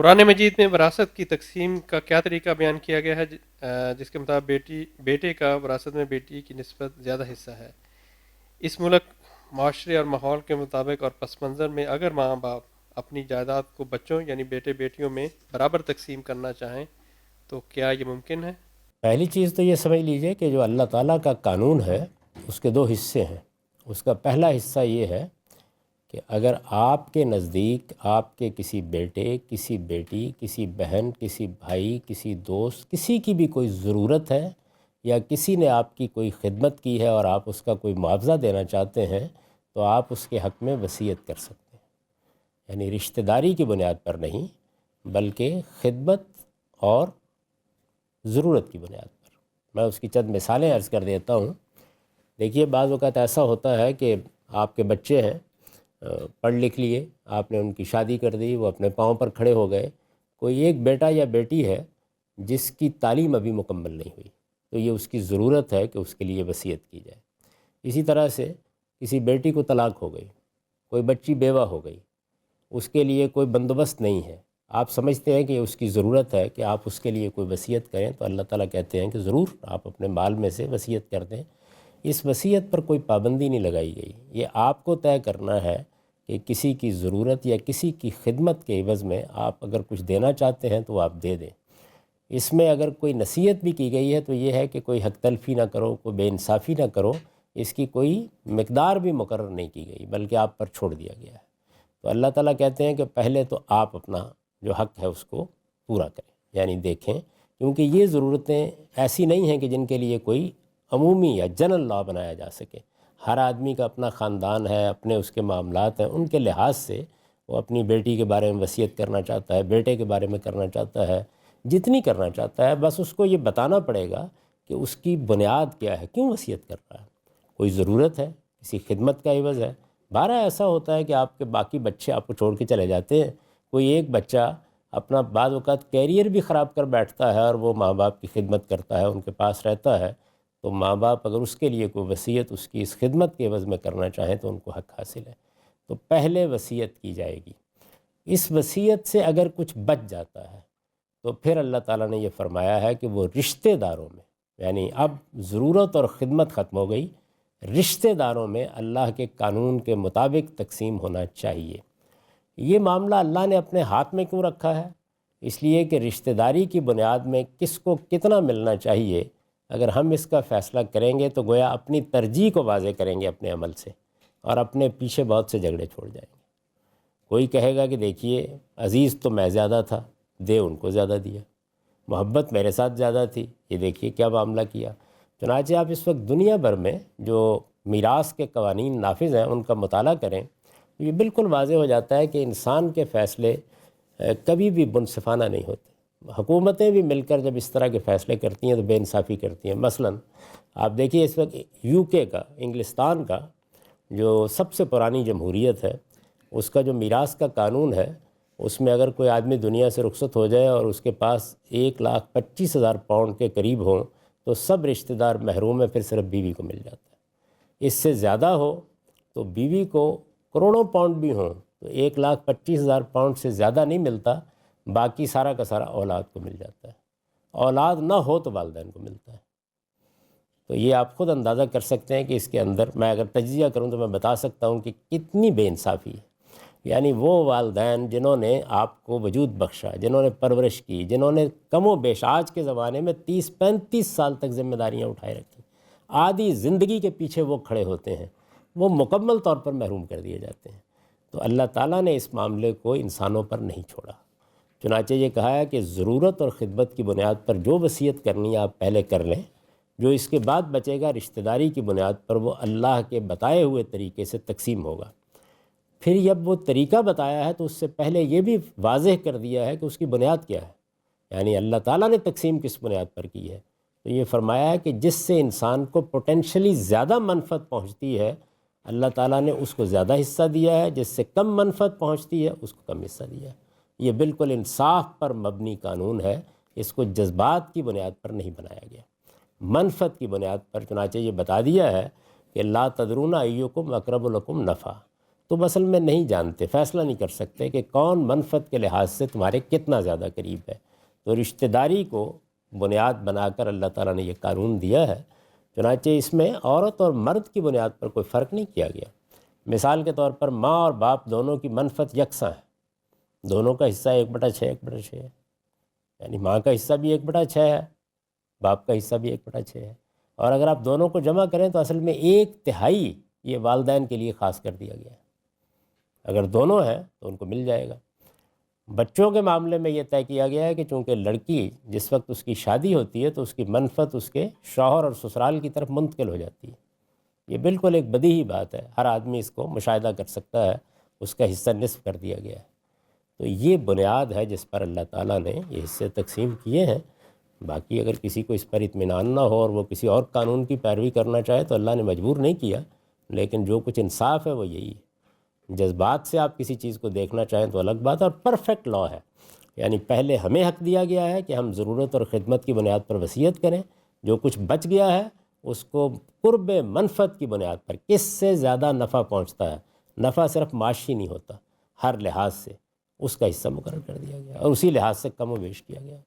قرآن مجید میں وراثت کی تقسیم کا کیا طریقہ بیان کیا گیا ہے جس کے مطابق بیٹے کا وراثت میں بیٹی کی نسبت زیادہ حصہ ہے؟ اس ملک، معاشرے اور ماحول کے مطابق اور پس منظر میں اگر ماں باپ اپنی جائیداد کو بچوں یعنی بیٹے بیٹیوں میں برابر تقسیم کرنا چاہیں تو کیا یہ ممکن ہے؟ پہلی چیز تو یہ سمجھ لیجئے کہ جو اللہ تعالیٰ کا قانون ہے اس کے دو حصے ہیں۔ اس کا پہلا حصہ یہ ہے کہ اگر آپ کے نزدیک آپ کے کسی بیٹے، کسی بیٹی، کسی بہن، کسی بھائی، کسی دوست، کسی کی بھی کوئی ضرورت ہے یا کسی نے آپ کی کوئی خدمت کی ہے اور آپ اس کا کوئی معاوضہ دینا چاہتے ہیں تو آپ اس کے حق میں وصیت کر سکتے ہیں، یعنی رشتہ داری کی بنیاد پر نہیں بلکہ خدمت اور ضرورت کی بنیاد پر۔ میں اس کی چند مثالیں عرض کر دیتا ہوں۔ دیکھیے، بعض اوقات ایسا ہوتا ہے کہ آپ کے بچے ہیں، پڑھ لکھ لیے، آپ نے ان کی شادی کر دی، وہ اپنے پاؤں پر کھڑے ہو گئے، کوئی ایک بیٹا یا بیٹی ہے جس کی تعلیم ابھی مکمل نہیں ہوئی، تو یہ اس کی ضرورت ہے کہ اس کے لیے وصیت کی جائے۔ اسی طرح سے کسی بیٹی کو طلاق ہو گئی، کوئی بچی بیوہ ہو گئی، اس کے لیے کوئی بندوبست نہیں ہے، آپ سمجھتے ہیں کہ اس کی ضرورت ہے کہ آپ اس کے لیے کوئی وصیت کریں، تو اللہ تعالیٰ کہتے ہیں کہ ضرور آپ اپنے مال میں سے وصیت کر دیں۔ اس وصیت پر کوئی پابندی نہیں لگائی گئی، یہ آپ کو طے کرنا ہے کہ کسی کی ضرورت یا کسی کی خدمت کے عوض میں آپ اگر کچھ دینا چاہتے ہیں تو آپ دے دیں۔ اس میں اگر کوئی نصیحت بھی کی گئی ہے تو یہ ہے کہ کوئی حق تلفی نہ کرو، کوئی بے انصافی نہ کرو، اس کی کوئی مقدار بھی مقرر نہیں کی گئی بلکہ آپ پر چھوڑ دیا گیا ہے۔ تو اللہ تعالیٰ کہتے ہیں کہ پہلے تو آپ اپنا جو حق ہے اس کو پورا کریں، یعنی دیکھیں، کیونکہ یہ ضرورتیں ایسی نہیں ہیں کہ جن کے لیے کوئی عمومی یا جنرل لا بنایا جا سکے۔ ہر آدمی کا اپنا خاندان ہے، اپنے اس کے معاملات ہیں، ان کے لحاظ سے وہ اپنی بیٹی کے بارے میں وصیت کرنا چاہتا ہے، بیٹے کے بارے میں کرنا چاہتا ہے، جتنی کرنا چاہتا ہے، بس اس کو یہ بتانا پڑے گا کہ اس کی بنیاد کیا ہے، کیوں وصیت کر رہا ہے۔ کوئی ضرورت ہے، کسی خدمت کا عوض ہے۔ بارہ ایسا ہوتا ہے کہ آپ کے باقی بچے آپ کو چھوڑ کے چلے جاتے ہیں، کوئی ایک بچہ اپنا بعض اوقات کیریئر بھی خراب کر بیٹھتا ہے اور وہ ماں باپ کی خدمت کرتا ہے، ان کے پاس رہتا ہے، تو ماں باپ اگر اس کے لیے کوئی وصیت اس کی اس خدمت کے عوض میں کرنا چاہیں تو ان کو حق حاصل ہے۔ تو پہلے وصیت کی جائے گی، اس وصیت سے اگر کچھ بچ جاتا ہے تو پھر اللہ تعالیٰ نے یہ فرمایا ہے کہ وہ رشتہ داروں میں، یعنی اب ضرورت اور خدمت ختم ہو گئی، رشتہ داروں میں اللہ کے قانون کے مطابق تقسیم ہونا چاہیے۔ یہ معاملہ اللہ نے اپنے ہاتھ میں کیوں رکھا ہے؟ اس لیے کہ رشتہ داری کی بنیاد میں کس کو کتنا ملنا چاہیے، اگر ہم اس کا فیصلہ کریں گے تو گویا اپنی ترجیح کو واضح کریں گے اپنے عمل سے، اور اپنے پیچھے بہت سے جھگڑے چھوڑ جائیں گے۔ کوئی کہے گا کہ دیکھیے، عزیز تو میں زیادہ تھا، دے ان کو زیادہ دیا، محبت میرے ساتھ زیادہ تھی، یہ دیکھیے کیا معاملہ کیا۔ چنانچہ آپ اس وقت دنیا بھر میں جو میراث کے قوانین نافذ ہیں ان کا مطالعہ کریں، یہ بالکل واضح ہو جاتا ہے کہ انسان کے فیصلے کبھی بھی منصفانہ نہیں ہوتے۔ حکومتیں بھی مل کر جب اس طرح کے فیصلے کرتی ہیں تو بے انصافی کرتی ہیں۔ مثلاً آپ دیکھیے، اس وقت یو کے کا، انگلستان کا جو سب سے پرانی جمہوریت ہے، اس کا جو میراث کا قانون ہے، اس میں اگر کوئی آدمی دنیا سے رخصت ہو جائے اور اس کے پاس 1,25,000 پاؤنڈ کے قریب ہوں تو سب رشتہ دار محروم ہیں، پھر صرف بیوی کو مل جاتا ہے۔ اس سے زیادہ ہو تو بیوی کو کروڑوں پاؤنڈ بھی ہوں تو 1,25,000 پاؤنڈ سے زیادہ نہیں ملتا، باقی سارا کا سارا اولاد کو مل جاتا ہے۔ اولاد نہ ہو تو والدین کو ملتا ہے۔ تو یہ آپ خود اندازہ کر سکتے ہیں کہ اس کے اندر میں اگر تجزیہ کروں تو میں بتا سکتا ہوں کہ کتنی بے انصافی ہے۔ یعنی وہ والدین جنہوں نے آپ کو وجود بخشا، جنہوں نے پرورش کی، جنہوں نے کم و بیش آج کے زمانے میں 30-35 سال تک ذمہ داریاں اٹھائے رکھی، آدھی زندگی کے پیچھے وہ کھڑے ہوتے ہیں، وہ مکمل طور پر محروم کر دیے جاتے ہیں۔ تو اللہ تعالیٰ نے اس معاملے کو انسانوں پر نہیں چھوڑا، چنانچہ یہ کہا ہے کہ ضرورت اور خدمت کی بنیاد پر جو وصیت کرنی ہے آپ پہلے کر لیں، جو اس کے بعد بچے گا رشتہ داری کی بنیاد پر وہ اللہ کے بتائے ہوئے طریقے سے تقسیم ہوگا۔ پھر جب وہ طریقہ بتایا ہے تو اس سے پہلے یہ بھی واضح کر دیا ہے کہ اس کی بنیاد کیا ہے، یعنی اللہ تعالیٰ نے تقسیم کس بنیاد پر کی ہے۔ تو یہ فرمایا ہے کہ جس سے انسان کو پوٹینشلی زیادہ منفعت پہنچتی ہے، اللہ تعالیٰ نے اس کو زیادہ حصہ دیا ہے، جس سے کم منفعت پہنچتی ہے اس کو کم حصہ دیا ہے۔ یہ بالکل انصاف پر مبنی قانون ہے، اس کو جذبات کی بنیاد پر نہیں بنایا گیا، منفعت کی بنیاد پر۔ چنانچہ یہ بتا دیا ہے کہ لا تدرون ایکم اقرب لکم نفع، تم اصل میں نہیں جانتے، فیصلہ نہیں کر سکتے کہ کون منفعت کے لحاظ سے تمہارے کتنا زیادہ قریب ہے۔ تو رشتہ داری کو بنیاد بنا کر اللہ تعالیٰ نے یہ قانون دیا ہے، چنانچہ اس میں عورت اور مرد کی بنیاد پر کوئی فرق نہیں کیا گیا۔ مثال کے طور پر ماں اور باپ دونوں کی منفعت یکساں ہے، دونوں کا حصہ 1/6 1/6 ہے، یعنی ماں کا حصہ بھی 1/6 ہے، باپ کا حصہ بھی 1/6 ہے، اور اگر آپ دونوں کو جمع کریں تو اصل میں 1/3 یہ والدین کے لیے خاص کر دیا گیا ہے۔ اگر دونوں ہیں تو ان کو مل جائے گا۔ بچوں کے معاملے میں یہ طے کیا گیا ہے کہ چونکہ لڑکی جس وقت اس کی شادی ہوتی ہے تو اس کی منفعت اس کے شوہر اور سسرال کی طرف منتقل ہو جاتی ہے۔ یہ بالکل ایک بدیہی بات ہے، ہر آدمی اس کو مشاہدہ کر سکتا ہے، اس کا حصہ نصف کر دیا گیا ہے۔ تو یہ بنیاد ہے جس پر اللہ تعالیٰ نے یہ حصے تقسیم کیے ہیں۔ باقی اگر کسی کو اس پر اطمینان نہ ہو اور وہ کسی اور قانون کی پیروی کرنا چاہے تو اللہ نے مجبور نہیں کیا، لیکن جو کچھ انصاف ہے وہ یہی ہے۔ جذبات سے آپ کسی چیز کو دیکھنا چاہیں تو الگ بات ہے، اور پرفیکٹ لا ہے، یعنی پہلے ہمیں حق دیا گیا ہے کہ ہم ضرورت اور خدمت کی بنیاد پر وصیت کریں، جو کچھ بچ گیا ہے اس کو قرب منفعت کی بنیاد پر کس سے زیادہ نفع پہنچتا ہے، نفع صرف معاشی نہیں ہوتا، ہر لحاظ سے اس کا حصہ مقرر کر دیا گیا اور اسی لحاظ سے کم و بیش کیا گیا۔